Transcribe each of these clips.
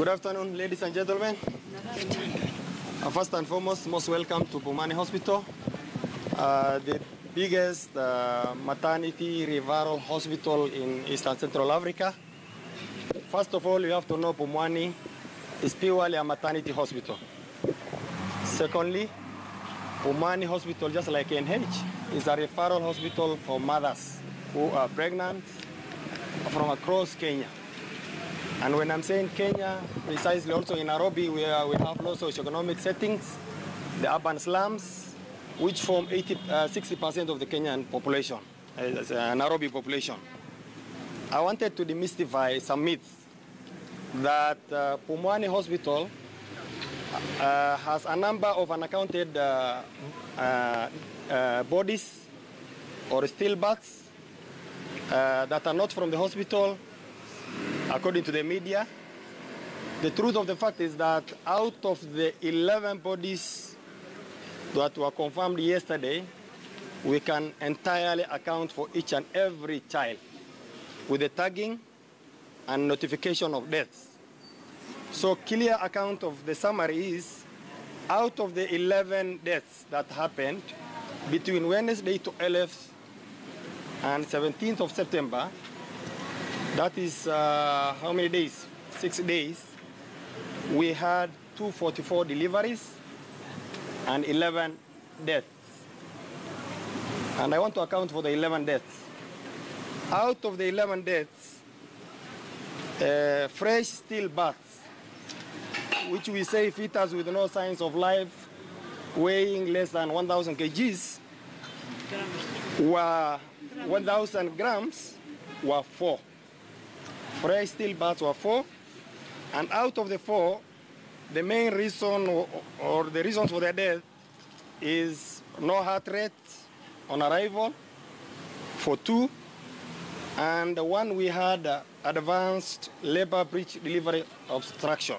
Good afternoon, ladies and gentlemen. First and foremost, most welcome to Pumwani Hospital, the biggest maternity referral hospital in Eastern Central Africa. First of all, you have to know Pumwani is purely a maternity hospital. Secondly, Pumwani Hospital, just like NH, is a referral hospital for mothers who are pregnant from across Kenya. And when I'm saying Kenya, precisely also in Nairobi, where we have low socioeconomic settings, the urban slums, which form 60% of the Kenyan population, Nairobi population. I wanted to demystify some myths that Pumwani Hospital has a number of unaccounted bodies or stillbirths that are not from the hospital, according to the media. The truth of the fact is that out of the 11 bodies that were confirmed yesterday, we can entirely account for each and every child with the tagging and notification of deaths. So clear account of the summary is, out of the 11 deaths that happened between Wednesday to 11th and 17th of September, that is how many days? 6 days. We had 244 deliveries and 11 deaths. And I want to account for the 11 deaths. Out of the 11 deaths, fresh stillbirths, which we say fetus with no signs of life, weighing less than 1,000 kgs, were 1,000 grams, were 4. Fresh stillbirths were 4, and out of the 4, the main reason or the reasons for their death is no heart rate on arrival for 2, and one we had advanced labor breech delivery obstruction,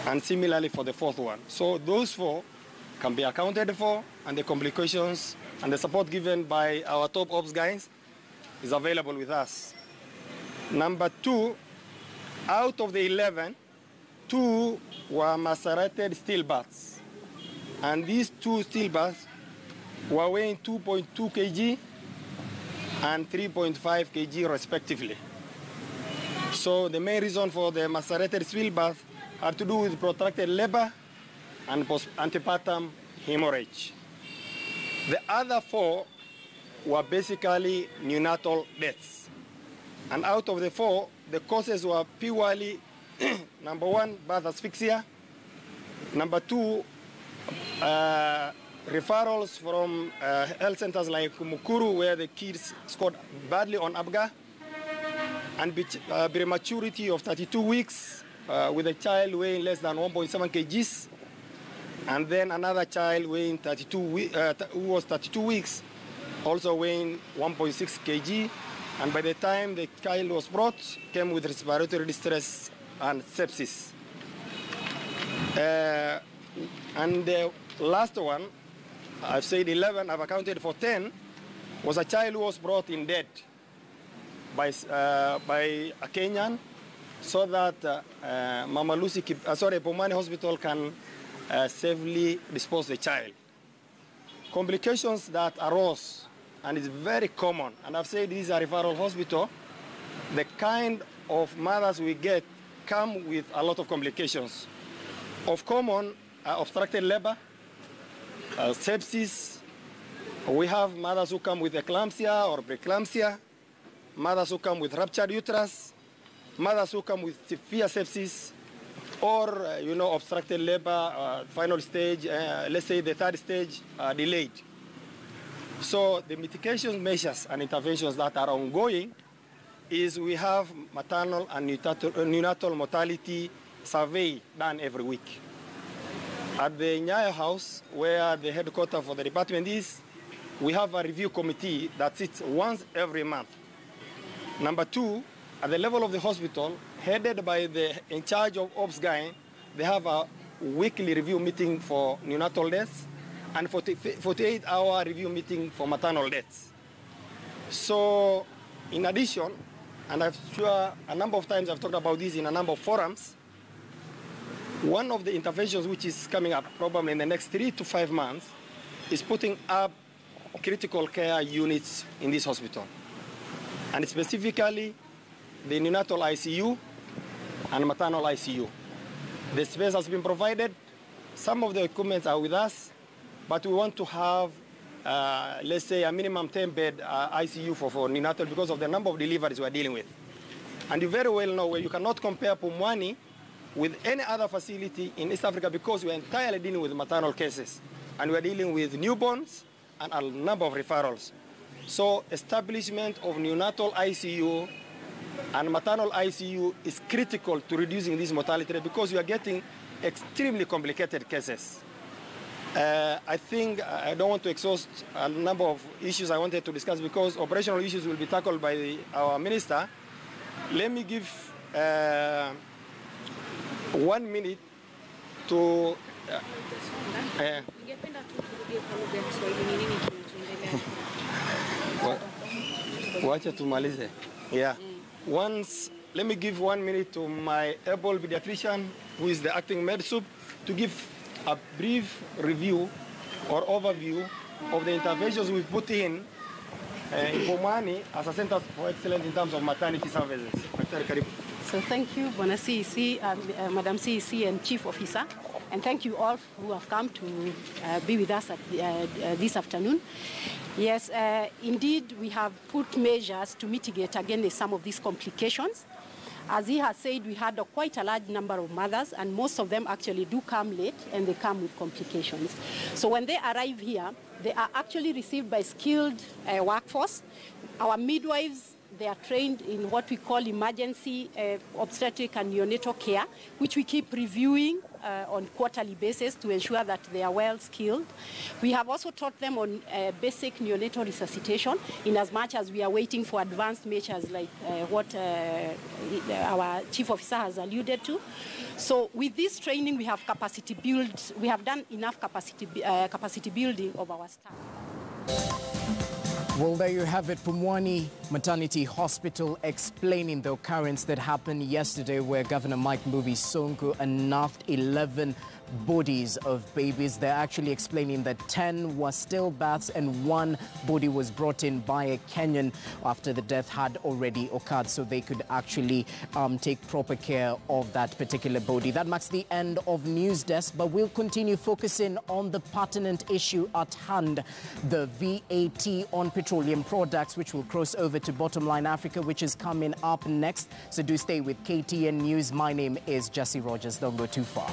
and similarly for the 4th one. So those 4 can be accounted for, and the complications and the support given by our top ops guys is available with us. Number 2, out of the 11, 2 were macerated stillbirths. And these 2 stillbirths were weighing 2.2 kg and 3.5 kg respectively. So the main reason for the macerated stillbirth had to do with protracted labor and antepartum hemorrhage. The other 4 were basically neonatal deaths. And out of the 4, the causes were purely, number 1, birth asphyxia. Number 2, referrals from health centers like Mukuru, where the kids scored badly on ABGA, and prematurity of 32 weeks with a child weighing less than 1.7 kgs, and then another child weighing who was 32 weeks, also weighing 1.6 kg. And by the time the child was brought, came with respiratory distress and sepsis. And the last one, I've said 11, I've accounted for 10, was a child who was brought in dead by a Kenyan, so that Pumwani Hospital can safely dispose the child. Complications that arose, and it's very common, and I've said this is a referral hospital, the kind of mothers we get come with a lot of complications. Of common, obstructed labor, sepsis. We have mothers who come with eclampsia or preeclampsia, mothers who come with ruptured uterus, mothers who come with severe sepsis, or obstructed labor, final stage, let's say the 3rd stage, delayed. So the mitigation measures and interventions that are ongoing is we have maternal and neonatal mortality survey done every week. At the Nyayo House, where the headquarters for the department is, we have a review committee that sits once every month. Number 2, at the level of the hospital, headed by the in charge of ops guy, they have a weekly review meeting for neonatal deaths and 48-hour review meeting for maternal deaths. So, in addition, and I'm sure a number of times I've talked about this in a number of forums, one of the interventions which is coming up probably in the next 3 to 5 months is putting up critical care units in this hospital. And specifically, the neonatal ICU and maternal ICU. The space has been provided. Some of the equipment are with us, but we want to have, let's say, a minimum 10-bed ICU for neonatal because of the number of deliveries we are dealing with. And you very well know where you cannot compare Pumwani with any other facility in East Africa because we are entirely dealing with maternal cases. And we are dealing with newborns and a number of referrals. So establishment of neonatal ICU and maternal ICU is critical to reducing this mortality rate because you are getting extremely complicated cases. I think I don't want to exhaust a number of issues I wanted to discuss because operational issues will be tackled by our minister. Let me give 1 minute to... Wacha tumalize. Yeah. Let me give 1 minute to my able pediatrician, who is the acting med sup, to give a brief review or overview of the interventions we've put in Pumwani as a center for excellence in terms of maternity services. So thank you, Bona CEC, Madam CEC and Chief Officer, and thank you all who have come to be with us at, this afternoon. Yes, indeed, we have put measures to mitigate against some of these complications. As he has said, we had quite a large number of mothers, and most of them actually do come late, and they come with complications. So when they arrive here, they are actually received by skilled workforce. Our midwives, they are trained in what we call emergency obstetric and neonatal care, which we keep reviewing on quarterly basis to ensure that they are well skilled. We have also taught them on basic neonatal resuscitation in as much as we are waiting for advanced measures like what our Chief Officer has alluded to. So with this training, we have capacity build. We have done enough capacity building of our staff. Well, there you have it, Pumwani Maternity Hospital explaining the occurrence that happened yesterday where Governor Mike Mbuvi Sonko unearthed 11 bodies of babies. They're actually explaining that 10 were stillbirths and 1 body was brought in by a Kenyan after the death had already occurred, so they could actually take proper care of that particular body. That marks the end of News Desk, but we'll continue focusing on the pertinent issue at hand, the VAT on petroleum products, which will cross over to Bottom Line Africa, which is coming up next. So do stay with KTN News. My name is Jesse Rogers. Don't go too far.